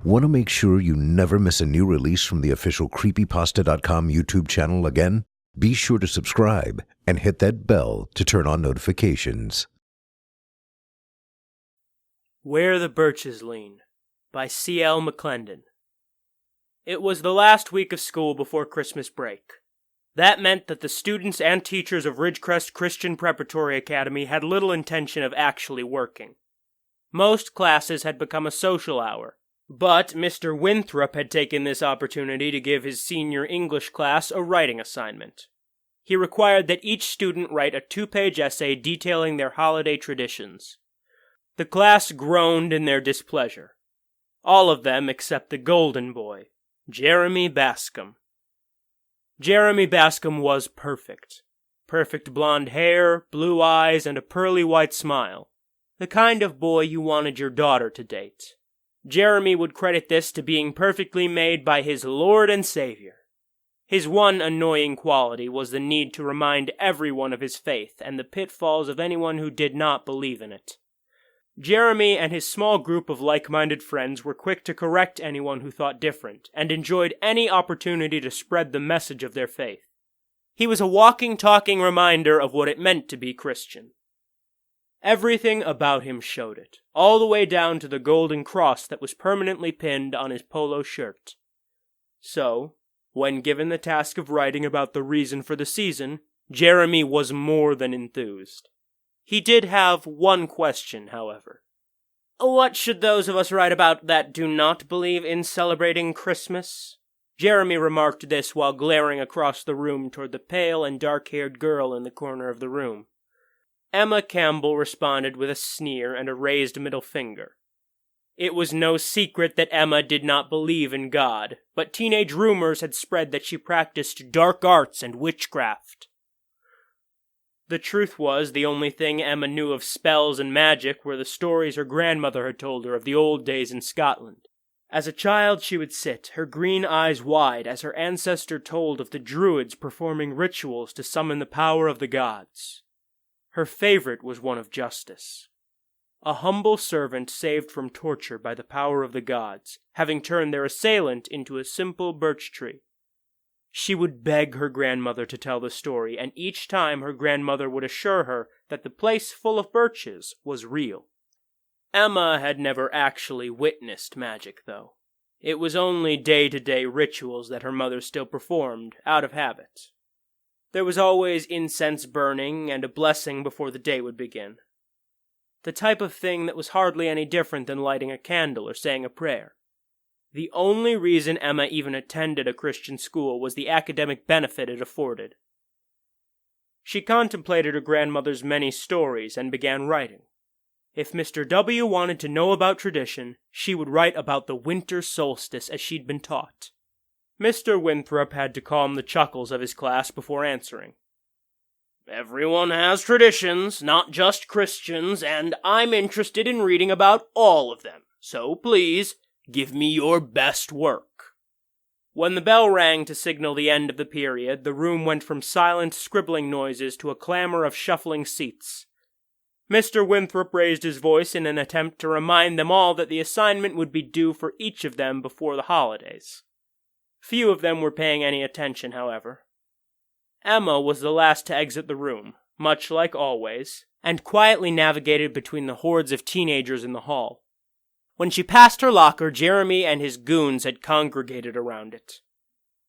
Want to make sure you never miss a new release from the official Creepypasta.com YouTube channel again? Be sure to subscribe and hit that bell to turn on notifications. Where the Birches Lean by C.L. McLendon. It was the last week of school before Christmas break. That meant that the students and teachers of Ridgecrest Christian Preparatory Academy had little intention of actually working. Most classes had become a social hour, but Mr. Winthrop had taken this opportunity to give his senior English class a writing assignment. He required that each student write a 2-page essay detailing their holiday traditions. The class groaned in their displeasure. All of them except the golden boy, Jeremy Bascom. Jeremy Bascom was perfect. Perfect blonde hair, blue eyes, and a pearly white smile. The kind of boy you wanted your daughter to date. Jeremy would credit this to being perfectly made by his Lord and Savior. His one annoying quality was the need to remind everyone of his faith and the pitfalls of anyone who did not believe in it. Jeremy and his small group of like-minded friends were quick to correct anyone who thought different, and enjoyed any opportunity to spread the message of their faith. He was a walking, talking reminder of what it meant to be Christian. Everything about him showed it, all the way down to the golden cross that was permanently pinned on his polo shirt. So, when given the task of writing about the reason for the season, Jeremy was more than enthused. He did have one question, however. What should those of us write about that do not believe in celebrating Christmas? Jeremy remarked this while glaring across the room toward the pale and dark-haired girl in the corner of the room. Emma Campbell responded with a sneer and a raised middle finger. It was no secret that Emma did not believe in God, but teenage rumors had spread that she practiced dark arts and witchcraft. The truth was, the only thing Emma knew of spells and magic were the stories her grandmother had told her of the old days in Scotland. As a child, she would sit, her green eyes wide, as her ancestor told of the druids performing rituals to summon the power of the gods. Her favorite was one of justice. A humble servant saved from torture by the power of the gods, having turned their assailant into a simple birch tree. She would beg her grandmother to tell the story, and each time her grandmother would assure her that the place full of birches was real. Emma had never actually witnessed magic, though. It was only day-to-day rituals that her mother still performed, out of habit. There was always incense burning and a blessing before the day would begin. The type of thing that was hardly any different than lighting a candle or saying a prayer. The only reason Emma even attended a Christian school was the academic benefit it afforded. She contemplated her grandmother's many stories and began writing. If Mr. W. wanted to know about tradition, she would write about the winter solstice as she'd been taught. Mr. Winthrop had to calm the chuckles of his class before answering. Everyone has traditions, not just Christians, and I'm interested in reading about all of them. So please, give me your best work. When the bell rang to signal the end of the period, the room went from silent scribbling noises to a clamor of shuffling seats. Mr. Winthrop raised his voice in an attempt to remind them all that the assignment would be due for each of them before the holidays. Few of them were paying any attention, however. Emma was the last to exit the room, much like always, and quietly navigated between the hordes of teenagers in the hall. When she passed her locker, Jeremy and his goons had congregated around it.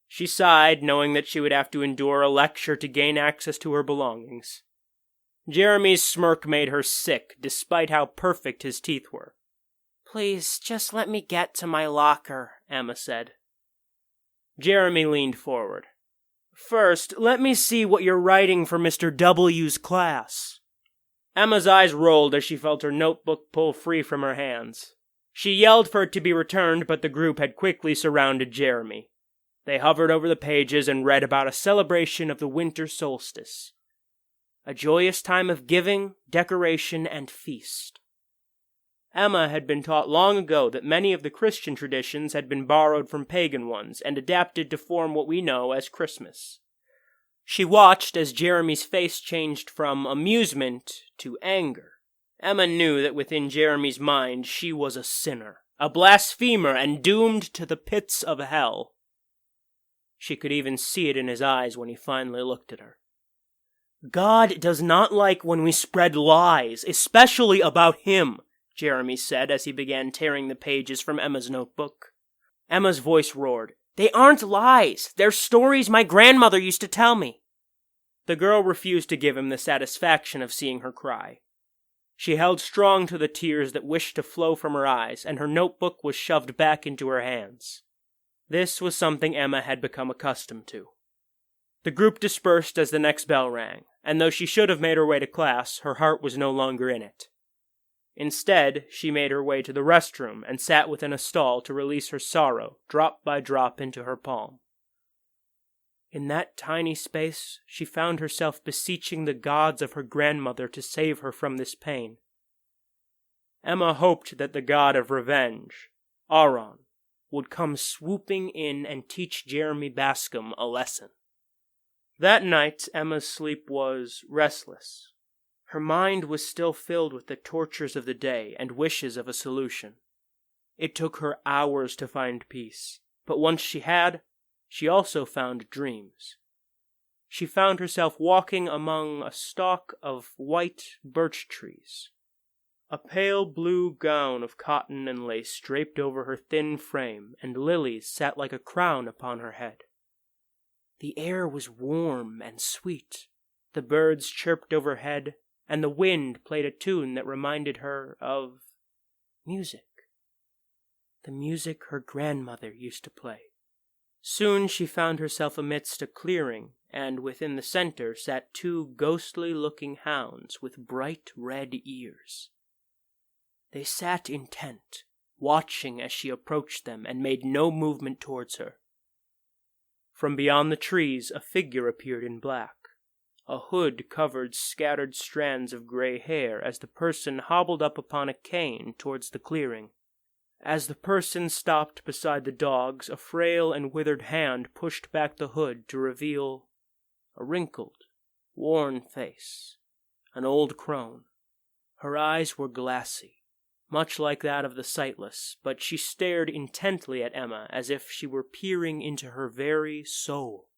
She sighed, knowing that she would have to endure a lecture to gain access to her belongings. Jeremy's smirk made her sick, despite how perfect his teeth were. Please, just let me get to my locker, Emma said. Jeremy leaned forward. First, let me see what you're writing for Mr. W.'s class. Emma's eyes rolled as she felt her notebook pull free from her hands. She yelled for it to be returned, but the group had quickly surrounded Jeremy. They hovered over the pages and read about a celebration of the winter solstice. A joyous time of giving, decoration, and feast. Emma had been taught long ago that many of the Christian traditions had been borrowed from pagan ones and adapted to form what we know as Christmas. She watched as Jeremy's face changed from amusement to anger. Emma knew that within Jeremy's mind she was a sinner, a blasphemer and doomed to the pits of hell. She could even see it in his eyes when he finally looked at her. God does not like when we spread lies, especially about him, Jeremy said as he began tearing the pages from Emma's notebook. Emma's voice roared. They aren't lies. They're stories my grandmother used to tell me. The girl refused to give him the satisfaction of seeing her cry. She held strong to the tears that wished to flow from her eyes, and her notebook was shoved back into her hands. This was something Emma had become accustomed to. The group dispersed as the next bell rang, and though she should have made her way to class, her heart was no longer in it. Instead, she made her way to the restroom and sat within a stall to release her sorrow, drop by drop, into her palm. In that tiny space, she found herself beseeching the gods of her grandmother to save her from this pain. Emma hoped that the god of revenge, Auron, would come swooping in and teach Jeremy Bascom a lesson. That night, Emma's sleep was restless. Her mind was still filled with the tortures of the day and wishes of a solution. It took her hours to find peace, but once she had, she also found dreams. She found herself walking among a stalk of white birch trees. A pale blue gown of cotton and lace draped over her thin frame, and lilies sat like a crown upon her head. The air was warm and sweet. The birds chirped overhead, and the wind played a tune that reminded her of music. The music her grandmother used to play. Soon she found herself amidst a clearing, and within the center sat two ghostly-looking hounds with bright red ears. They sat intent, watching as she approached them, and made no movement towards her. From beyond the trees a figure appeared in black. A hood covered scattered strands of gray hair as the person hobbled up upon a cane towards the clearing. As the person stopped beside the dogs, a frail and withered hand pushed back the hood to reveal a wrinkled, worn face, an old crone. Her eyes were glassy, much like that of the sightless, but she stared intently at Emma as if she were peering into her very soul.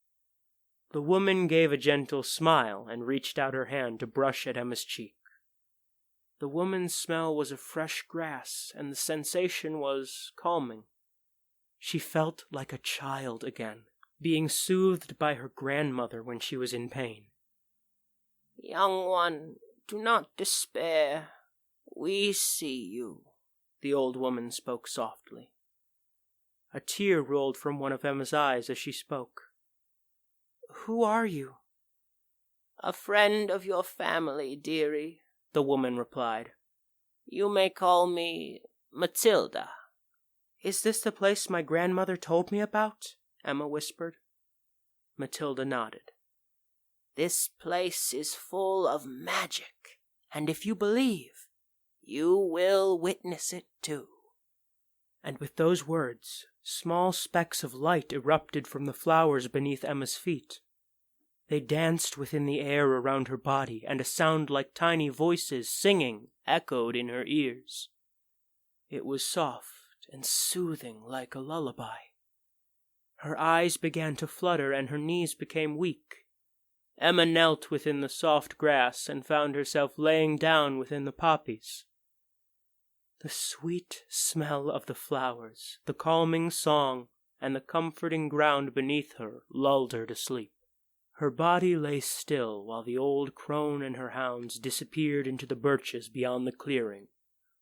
The woman gave a gentle smile and reached out her hand to brush at Emma's cheek. The woman's smell was of fresh grass, and the sensation was calming. She felt like a child again, being soothed by her grandmother when she was in pain. Young one, do not despair. We see you, the old woman spoke softly. A tear rolled from one of Emma's eyes as she spoke. Who are you? A friend of your family, dearie, the woman replied. You may call me Matilda. Is this the place my grandmother told me about? Emma whispered. Matilda nodded. This place is full of magic, and if you believe, you will witness it too. And with those words, small specks of light erupted from the flowers beneath Emma's feet. They danced within the air around her body, and a sound like tiny voices singing echoed in her ears. It was soft and soothing like a lullaby. Her eyes began to flutter and her knees became weak. Emma knelt within the soft grass and found herself laying down within the poppies. The sweet smell of the flowers, the calming song, and the comforting ground beneath her lulled her to sleep. Her body lay still while the old crone and her hounds disappeared into the birches beyond the clearing,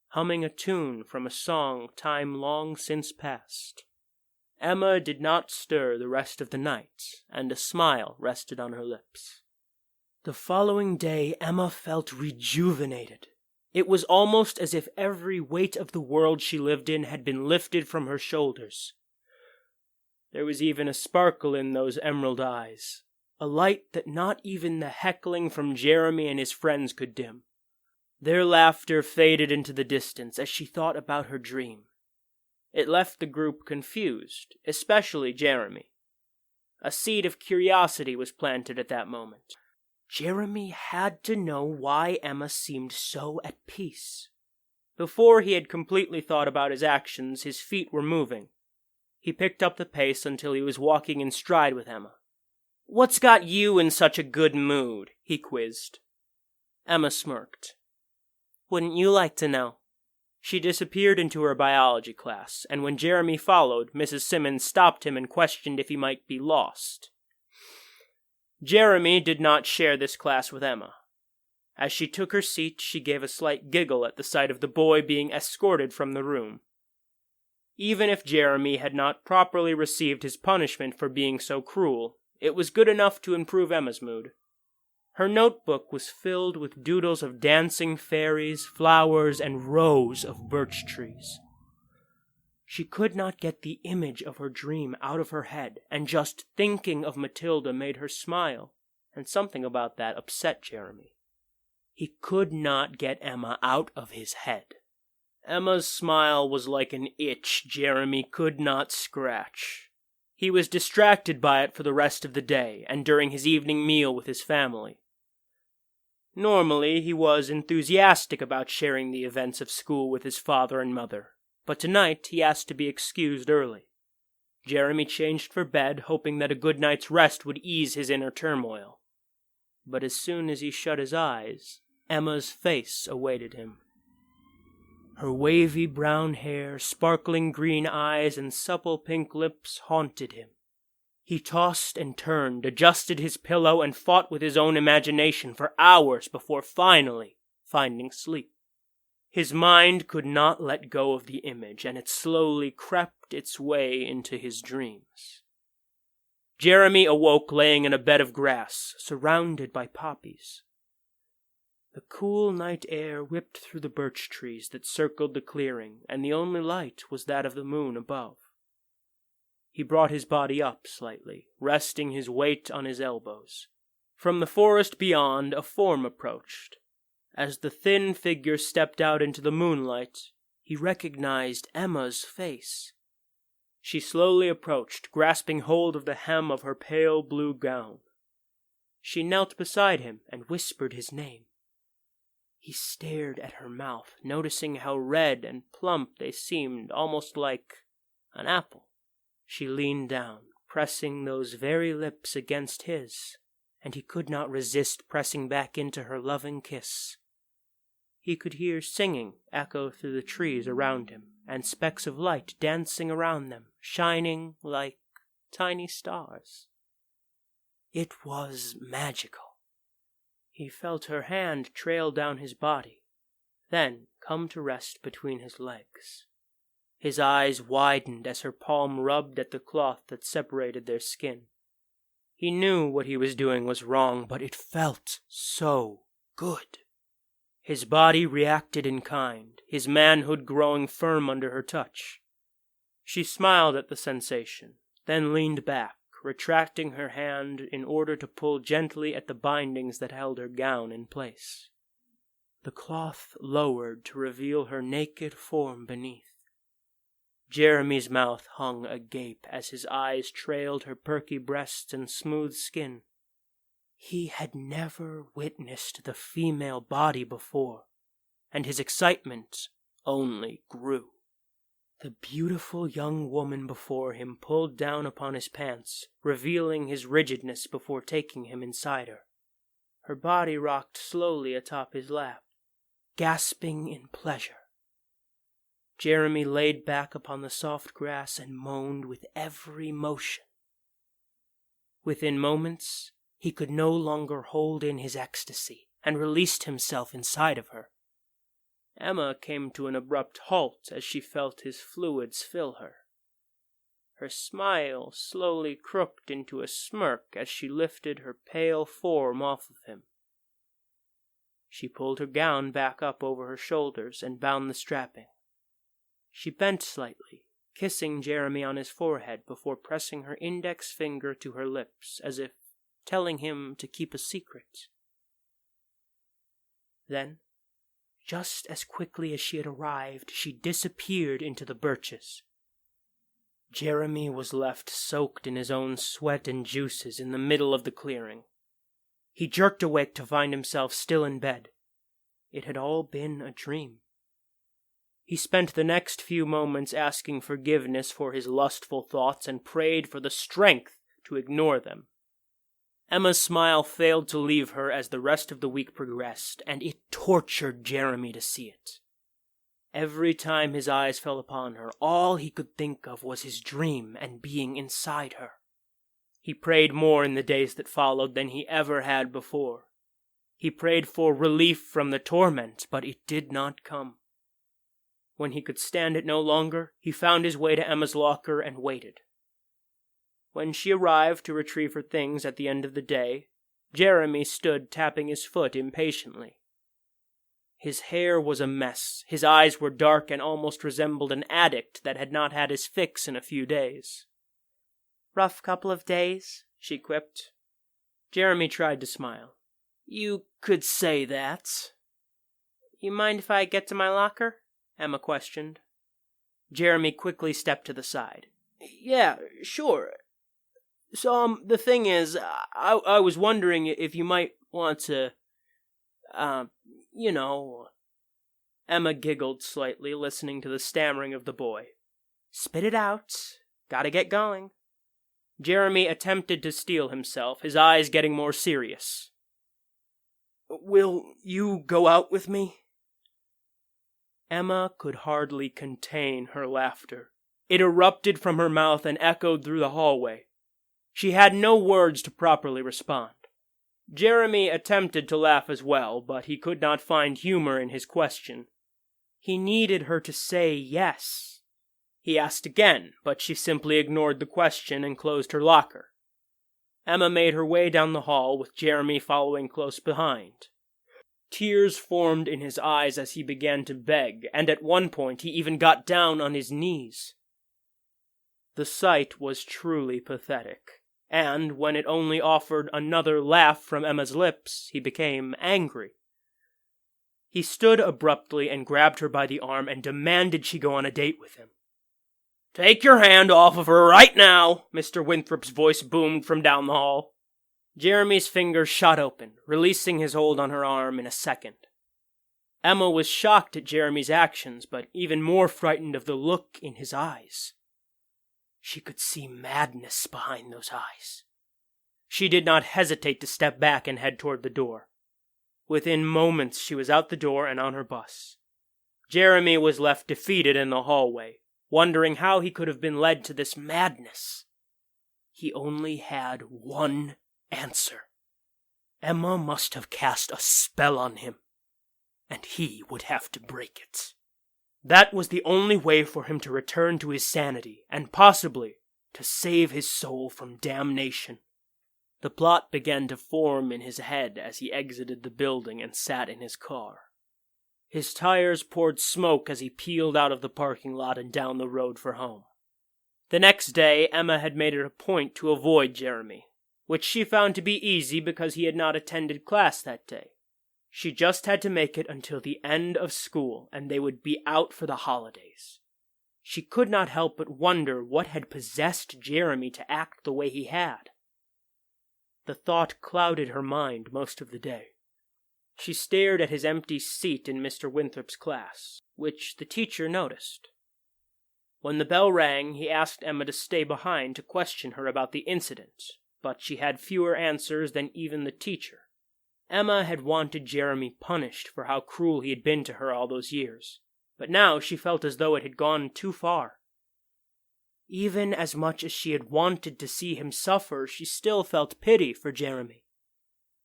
humming a tune from a song time long since past. Emma did not stir the rest of the night, and a smile rested on her lips. The following day Emma felt rejuvenated. It was almost as if every weight of the world she lived in had been lifted from her shoulders. There was even a sparkle in those emerald eyes, a light that not even the heckling from Jeremy and his friends could dim. Their laughter faded into the distance as she thought about her dream. It left the group confused, especially Jeremy. A seed of curiosity was planted at that moment. Jeremy had to know why Emma seemed so at peace. Before he had completely thought about his actions, his feet were moving. He picked up the pace until he was walking in stride with Emma. "What's got you in such a good mood?" he quizzed. Emma smirked. "Wouldn't you like to know?" She disappeared into her biology class, and when Jeremy followed, Mrs. Simmons stopped him and questioned if he might be lost. Jeremy did not share this class with Emma. As she took her seat, she gave a slight giggle at the sight of the boy being escorted from the room. Even if Jeremy had not properly received his punishment for being so cruel, it was good enough to improve Emma's mood. Her notebook was filled with doodles of dancing fairies, flowers, and rows of birch trees. She could not get the image of her dream out of her head, and just thinking of Matilda made her smile, and something about that upset Jeremy. He could not get Emma out of his head. Emma's smile was like an itch Jeremy could not scratch. He was distracted by it for the rest of the day, and during his evening meal with his family. Normally, he was enthusiastic about sharing the events of school with his father and mother, but tonight he asked to be excused early. Jeremy changed for bed, hoping that a good night's rest would ease his inner turmoil. But as soon as he shut his eyes, Emma's face awaited him. Her wavy brown hair, sparkling green eyes, and supple pink lips haunted him. He tossed and turned, adjusted his pillow, and fought with his own imagination for hours before finally finding sleep. His mind could not let go of the image, and it slowly crept its way into his dreams. Jeremy awoke laying in a bed of grass, surrounded by poppies. The cool night air whipped through the birch trees that circled the clearing, and the only light was that of the moon above. He brought his body up slightly, resting his weight on his elbows. From the forest beyond, a form approached. As the thin figure stepped out into the moonlight, he recognized Emma's face. She slowly approached, grasping hold of the hem of her pale blue gown. She knelt beside him and whispered his name. He stared at her mouth, noticing how red and plump they seemed, almost like an apple. She leaned down, pressing those very lips against his, and he could not resist pressing back into her loving kiss. He could hear singing echo through the trees around him, and specks of light dancing around them, shining like tiny stars. It was magical. He felt her hand trail down his body, then come to rest between his legs. His eyes widened as her palm rubbed at the cloth that separated their skin. He knew what he was doing was wrong, but it felt so good. His body reacted in kind, his manhood growing firm under her touch. She smiled at the sensation, then leaned back, retracting her hand in order to pull gently at the bindings that held her gown in place. The cloth lowered to reveal her naked form beneath. Jeremy's mouth hung agape as his eyes trailed her perky breasts and smooth skin. He had never witnessed the female body before, and his excitement only grew. The beautiful young woman before him pulled down upon his pants, revealing his rigidness before taking him inside her. Her body rocked slowly atop his lap, gasping in pleasure. Jeremy laid back upon the soft grass and moaned with every motion. Within moments, he could no longer hold in his ecstasy and released himself inside of her. Emma came to an abrupt halt as she felt his fluids fill her. Her smile slowly crooked into a smirk as she lifted her pale form off of him. She pulled her gown back up over her shoulders and bound the strapping. She bent slightly, kissing Jeremy on his forehead before pressing her index finger to her lips, as if telling him to keep a secret. Then, just as quickly as she had arrived, she disappeared into the birches. Jeremy was left soaked in his own sweat and juices in the middle of the clearing. He jerked awake to find himself still in bed. It had all been a dream. He spent the next few moments asking forgiveness for his lustful thoughts and prayed for the strength to ignore them. Emma's smile failed to leave her as the rest of the week progressed, and it tortured Jeremy to see it. Every time his eyes fell upon her, all he could think of was his dream and being inside her. He prayed more in the days that followed than he ever had before. He prayed for relief from the torment, but it did not come. When he could stand it no longer, he found his way to Emma's locker and waited. When she arrived to retrieve her things at the end of the day, Jeremy stood tapping his foot impatiently. His hair was a mess, his eyes were dark and almost resembled an addict that had not had his fix in a few days. "Rough couple of days," she quipped. Jeremy tried to smile. "You could say that." "You mind if I get to my locker?" Emma questioned. Jeremy quickly stepped to the side. "Yeah, sure. So, the thing is, I was wondering if you might want to, you know..." Emma giggled slightly, listening to the stammering of the boy. "Spit it out. Gotta get going." Jeremy attempted to steel himself, his eyes getting more serious. "Will you go out with me?" Emma could hardly contain her laughter. It erupted from her mouth and echoed through the hallway. She had no words to properly respond. Jeremy attempted to laugh as well, but he could not find humor in his question. He needed her to say yes. He asked again, but she simply ignored the question and closed her locker. Emma made her way down the hall, with Jeremy following close behind. Tears formed in his eyes as he began to beg, and at one point he even got down on his knees. The sight was truly pathetic, and when it only offered another laugh from Emma's lips, he became angry. He stood abruptly and grabbed her by the arm and demanded she go on a date with him. "Take your hand off of her right now," Mr. Winthrop's voice boomed from down the hall. Jeremy's fingers shot open, releasing his hold on her arm in a second. Emma was shocked at Jeremy's actions, but even more frightened of the look in his eyes. She could see madness behind those eyes. She did not hesitate to step back and head toward the door. Within moments, she was out the door and on her bus. Jeremy was left defeated in the hallway, wondering how he could have been led to this madness. He only had one answer. Emma must have cast a spell on him, and he would have to break it. That was the only way for him to return to his sanity, and possibly to save his soul from damnation. The plot began to form in his head as he exited the building and sat in his car. His tires poured smoke as he peeled out of the parking lot and down the road for home. The next day, Emma had made it a point to avoid Jeremy, which she found to be easy because he had not attended class that day. She just had to make it until the end of school, and they would be out for the holidays. She could not help but wonder what had possessed Jeremy to act the way he had. The thought clouded her mind most of the day. She stared at his empty seat in Mr. Winthrop's class, which the teacher noticed. When the bell rang, he asked Emma to stay behind to question her about the incident, but she had fewer answers than even the teacher. Emma had wanted Jeremy punished for how cruel he had been to her all those years, but now she felt as though it had gone too far. Even as much as she had wanted to see him suffer, she still felt pity for Jeremy.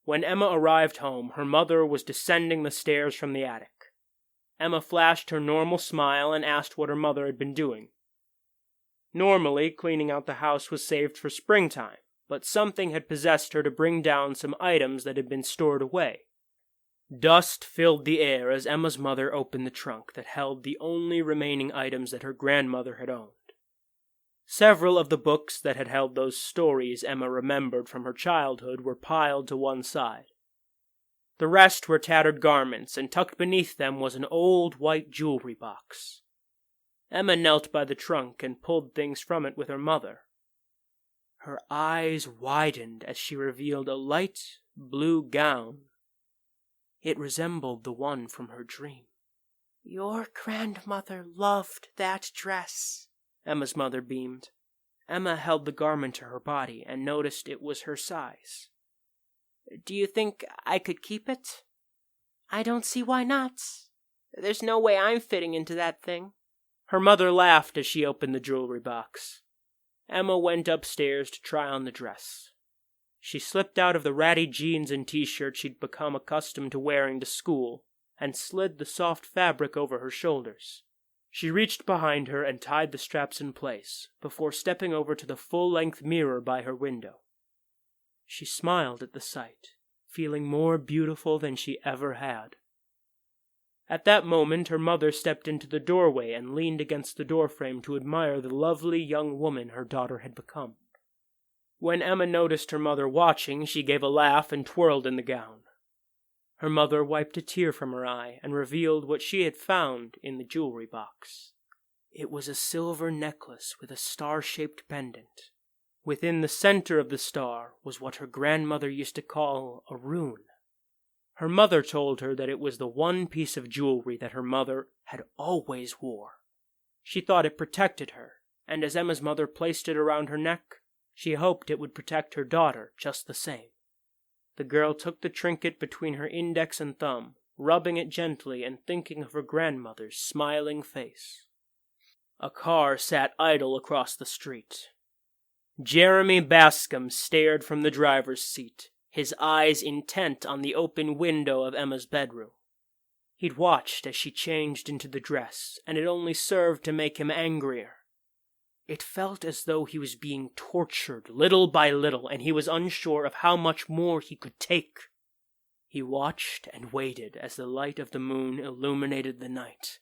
When Emma arrived home, her mother was descending the stairs from the attic. Emma flashed her normal smile and asked what her mother had been doing. Normally, cleaning out the house was saved for springtime, but something had possessed her to bring down some items that had been stored away. Dust filled the air as Emma's mother opened the trunk that held the only remaining items that her grandmother had owned. Several of the books that had held those stories Emma remembered from her childhood were piled to one side. The rest were tattered garments, and tucked beneath them was an old white jewelry box. Emma knelt by the trunk and pulled things from it with her mother. Her eyes widened as she revealed a light blue gown. It resembled the one from her dream. Your grandmother loved that dress, Emma's mother beamed. Emma held the garment to her body and noticed it was her size. Do you think I could keep it? I don't see why not. There's no way I'm fitting into that thing. Her mother laughed as she opened the jewelry box. Emma went upstairs to try on the dress. She slipped out of the ratty jeans and t-shirt she'd become accustomed to wearing to school and slid the soft fabric over her shoulders. She reached behind her and tied the straps in place before stepping over to the full-length mirror by her window. She smiled at the sight, feeling more beautiful than she ever had. At that moment, her mother stepped into the doorway and leaned against the doorframe to admire the lovely young woman her daughter had become. When Emma noticed her mother watching, she gave a laugh and twirled in the gown. Her mother wiped a tear from her eye and revealed what she had found in the jewelry box. It was a silver necklace with a star-shaped pendant. Within the center of the star was what her grandmother used to call a rune. Her mother told her that it was the one piece of jewelry that her mother had always wore. She thought it protected her, and as Emma's mother placed it around her neck, she hoped it would protect her daughter just the same. The girl took the trinket between her index and thumb, rubbing it gently and thinking of her grandmother's smiling face. A car sat idle across the street. Jeremy Bascom stared from the driver's seat, his eyes intent on the open window of Emma's bedroom. He'd watched as she changed into the dress, and it only served to make him angrier. It felt as though he was being tortured little by little, and he was unsure of how much more he could take. He watched and waited as the light of the moon illuminated the night.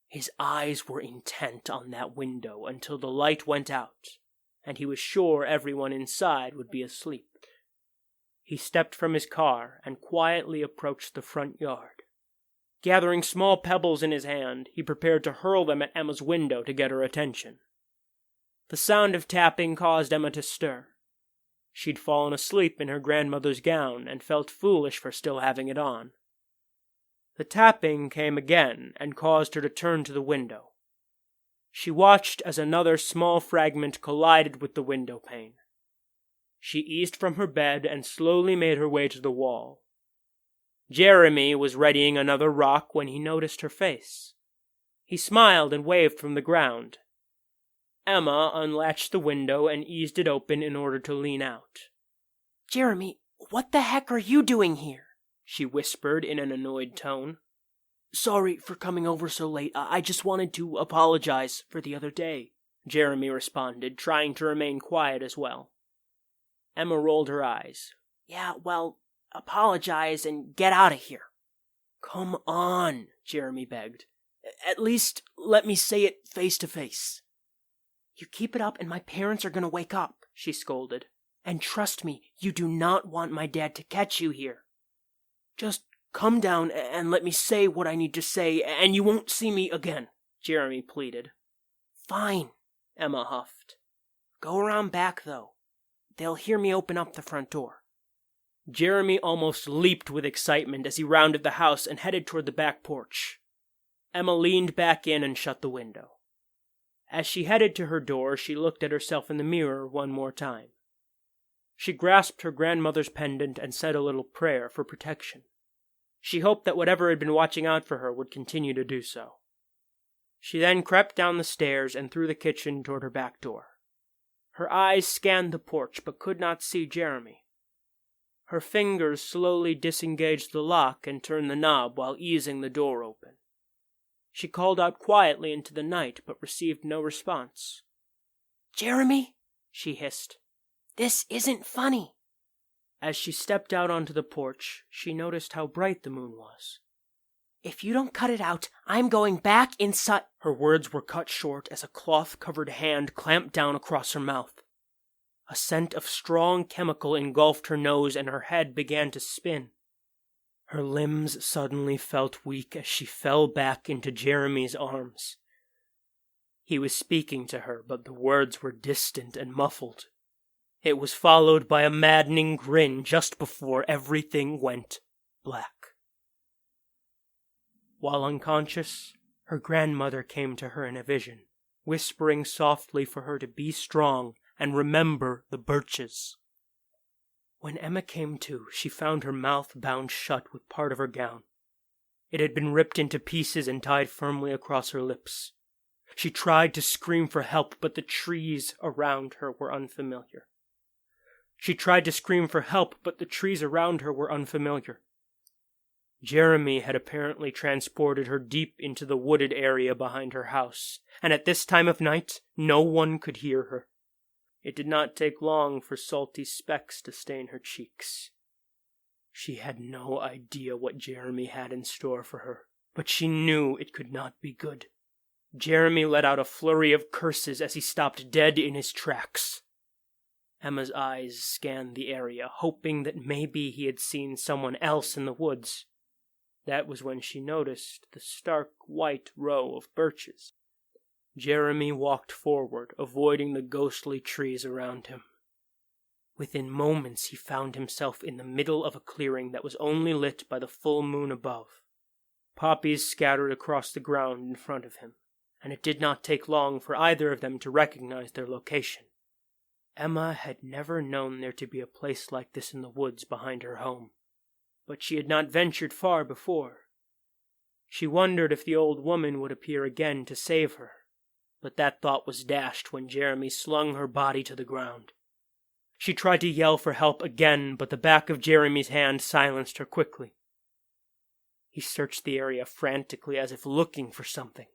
His eyes were intent on that window until the light went out, and he was sure everyone inside would be asleep. He stepped from his car and quietly approached the front yard. Gathering small pebbles in his hand, he prepared to hurl them at Emma's window to get her attention. The sound of tapping caused Emma to stir. She'd fallen asleep in her grandmother's gown and felt foolish for still having it on. The tapping came again and caused her to turn to the window. She watched as another small fragment collided with the window pane. She eased from her bed and slowly made her way to the wall. Jeremy was readying another rock when he noticed her face. He smiled and waved from the ground. Emma unlatched the window and eased it open in order to lean out. Jeremy, what the heck are you doing here? She whispered in an annoyed tone. Sorry for coming over so late. I just wanted to apologize for the other day, Jeremy responded, trying to remain quiet as well. Emma rolled her eyes. Yeah, well, apologize and get out of here. Come on, Jeremy begged. At least let me say it face to face. You keep it up and my parents are going to wake up, she scolded. And trust me, you do not want my dad to catch you here. Just come down and let me say what I need to say, and you won't see me again, Jeremy pleaded. Fine, Emma huffed. Go around back, though. They'll hear me open up the front door. Jeremy almost leaped with excitement as he rounded the house and headed toward the back porch. Emma leaned back in and shut the window. As she headed to her door, she looked at herself in the mirror one more time. She grasped her grandmother's pendant and said a little prayer for protection. She hoped that whatever had been watching out for her would continue to do so. She then crept down the stairs and through the kitchen toward her back door. Her eyes scanned the porch but could not see Jeremy. Her fingers slowly disengaged the lock and turned the knob while easing the door open. She called out quietly into the night but received no response. Jeremy, she hissed, this isn't funny. As she stepped out onto the porch, she noticed how bright the moon was. If you don't cut it out, I'm going back inside. Her words were cut short as a cloth-covered hand clamped down across her mouth. A scent of strong chemical engulfed her nose and her head began to spin. Her limbs suddenly felt weak as she fell back into Jeremy's arms. He was speaking to her, but the words were distant and muffled. It was followed by a maddening grin just before everything went black. While unconscious, her grandmother came to her in a vision, whispering softly for her to be strong and remember the Birches. When Emma came to, she found her mouth bound shut with part of her gown. It had been ripped into pieces and tied firmly across her lips. She tried to scream for help, but the trees around her were unfamiliar. Jeremy had apparently transported her deep into the wooded area behind her house, and at this time of night no one could hear her. It did not take long for salty specks to stain her cheeks. She had no idea what Jeremy had in store for her, but she knew it could not be good. Jeremy let out a flurry of curses as he stopped dead in his tracks. Emma's eyes scanned the area, hoping that maybe he had seen someone else in the woods. That was when she noticed the stark white row of birches. Jeremy walked forward, avoiding the ghostly trees around him. Within moments he found himself in the middle of a clearing that was only lit by the full moon above. Poppies scattered across the ground in front of him, and it did not take long for either of them to recognize their location. Emma had never known there to be a place like this in the woods behind her home, but she had not ventured far before. She wondered if the old woman would appear again to save her, but that thought was dashed when Jeremy slung her body to the ground. She tried to yell for help again, but the back of Jeremy's hand silenced her quickly. He searched the area frantically as if looking for something.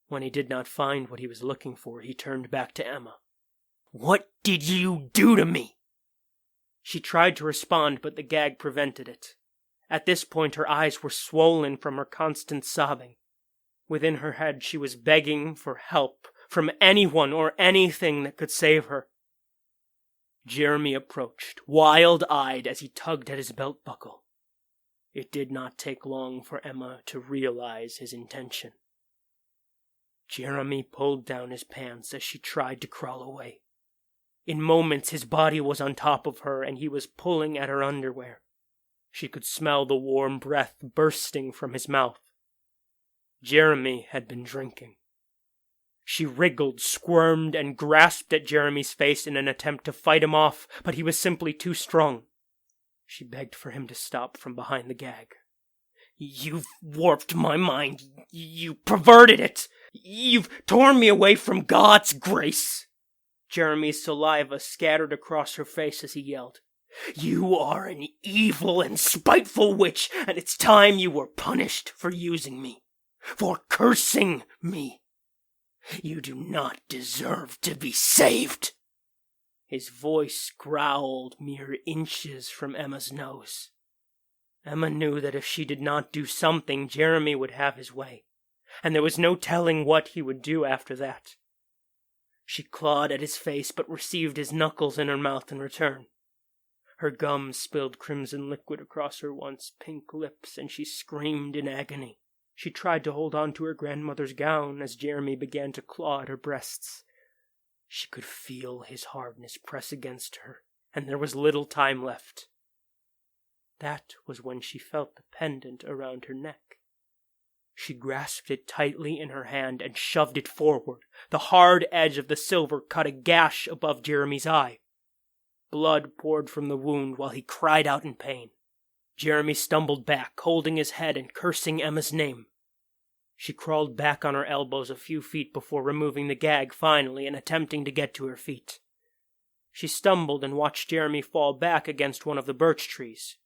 When he did not find what he was looking for, he turned back to Emma. "What did you do to me?" She tried to respond, but the gag prevented it. At this point, her eyes were swollen from her constant sobbing. Within her head, she was begging for help from anyone or anything that could save her. Jeremy approached, wild-eyed as he tugged at his belt buckle. It did not take long for Emma to realize his intention. Jeremy pulled down his pants as she tried to crawl away. In moments, his body was on top of her, and he was pulling at her underwear. She could smell the warm breath bursting from his mouth. Jeremy had been drinking. She wriggled, squirmed, and grasped at Jeremy's face in an attempt to fight him off, but he was simply too strong. She begged for him to stop from behind the gag. "You've warped my mind. You perverted it. You've torn me away from God's grace." Jeremy's saliva scattered across her face as he yelled. "You are an evil and spiteful witch, and it's time you were punished for using me, for cursing me. You do not deserve to be saved." His voice growled mere inches from Emma's nose. Emma knew that if she did not do something, Jeremy would have his way, and there was no telling what he would do after that. She clawed at his face, but received his knuckles in her mouth in return. Her gums spilled crimson liquid across her once pink lips, and she screamed in agony. She tried to hold on to her grandmother's gown as Jeremy began to claw at her breasts. She could feel his hardness press against her, and there was little time left. That was when she felt the pendant around her neck. She grasped it tightly in her hand and shoved it forward. The hard edge of the silver cut a gash above Jeremy's eye. Blood poured from the wound while he cried out in pain. Jeremy stumbled back, holding his head and cursing Emma's name. She crawled back on her elbows a few feet before removing the gag finally and attempting to get to her feet. She stumbled and watched Jeremy fall back against one of the birch trees.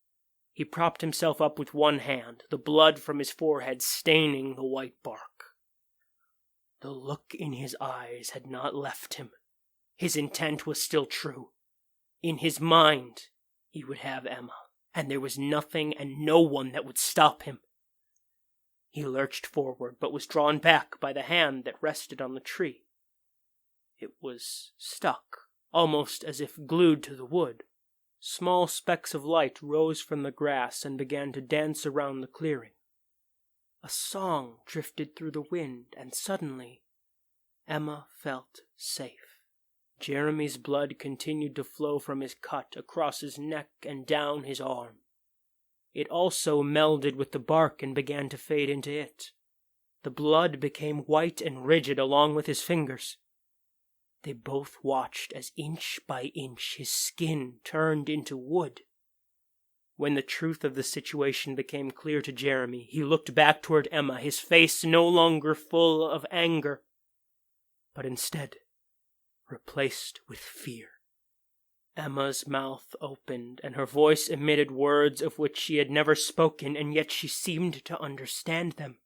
He propped himself up with one hand, the blood from his forehead staining the white bark. The look in his eyes had not left him. His intent was still true. In his mind, he would have Emma, and there was nothing and no one that would stop him. He lurched forward, but was drawn back by the hand that rested on the tree. It was stuck, almost as if glued to the wood. Small specks of light rose from the grass and began to dance around the clearing. A song drifted through the wind, and suddenly Emma felt safe. Jeremy's blood continued to flow from his cut across his neck and down his arm. It also melded with the bark and began to fade into it. The blood became white and rigid along with his fingers. They both watched as inch by inch his skin turned into wood. When the truth of the situation became clear to Jeremy, he looked back toward Emma, his face no longer full of anger, but instead replaced with fear. Emma's mouth opened, and her voice emitted words of which she had never spoken, and yet she seemed to understand them.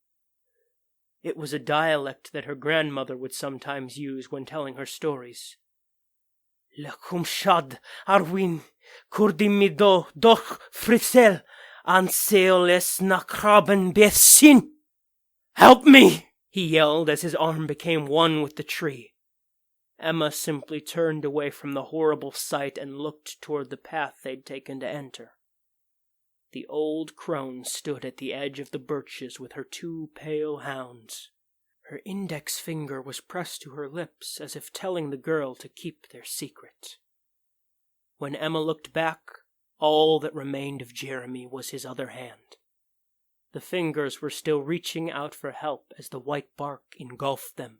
It was a dialect that her grandmother would sometimes use when telling her stories. Lacumshad Arwin Kurdimido doch Fritzel Anseoles Nakraben Betsin. Help me! He yelled as his arm became one with the tree. Emma simply turned away from the horrible sight and looked toward the path they'd taken to enter. The old crone stood at the edge of the birches with her 2 pale hounds. Her index finger was pressed to her lips as if telling the girl to keep their secret. When Emma looked back, all that remained of Jeremy was his other hand. The fingers were still reaching out for help as the white bark engulfed them.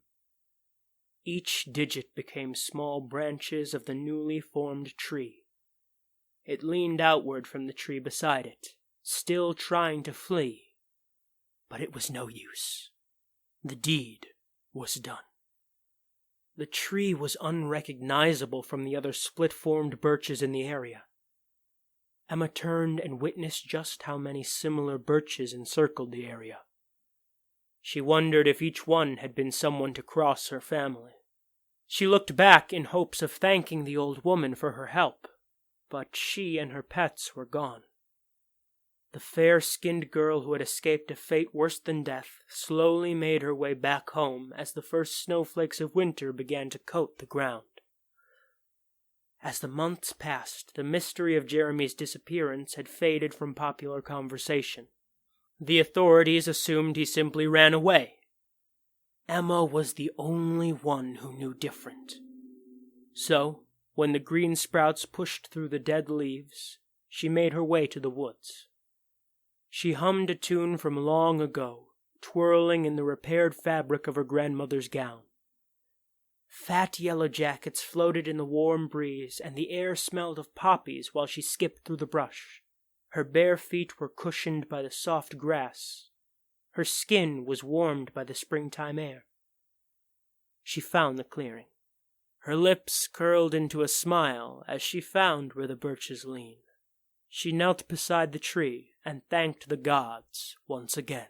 Each digit became small branches of the newly formed tree. It leaned outward from the tree beside it, still trying to flee. But it was no use. The deed was done. The tree was unrecognizable from the other split-formed birches in the area. Emma turned and witnessed just how many similar birches encircled the area. She wondered if each one had been someone to cross her family. She looked back in hopes of thanking the old woman for her help, but she and her pets were gone. The fair-skinned girl who had escaped a fate worse than death slowly made her way back home as the first snowflakes of winter began to coat the ground. As the months passed, the mystery of Jeremy's disappearance had faded from popular conversation. The authorities assumed he simply ran away. Emma was the only one who knew different. So, when the green sprouts pushed through the dead leaves, she made her way to the woods. She hummed a tune from long ago, twirling in the repaired fabric of her grandmother's gown. Fat yellow jackets floated in the warm breeze, and the air smelled of poppies while she skipped through the brush. Her bare feet were cushioned by the soft grass. Her skin was warmed by the springtime air. She found the clearing. Her lips curled into a smile as she found where the birches lean. She knelt beside the tree and thanked the gods once again.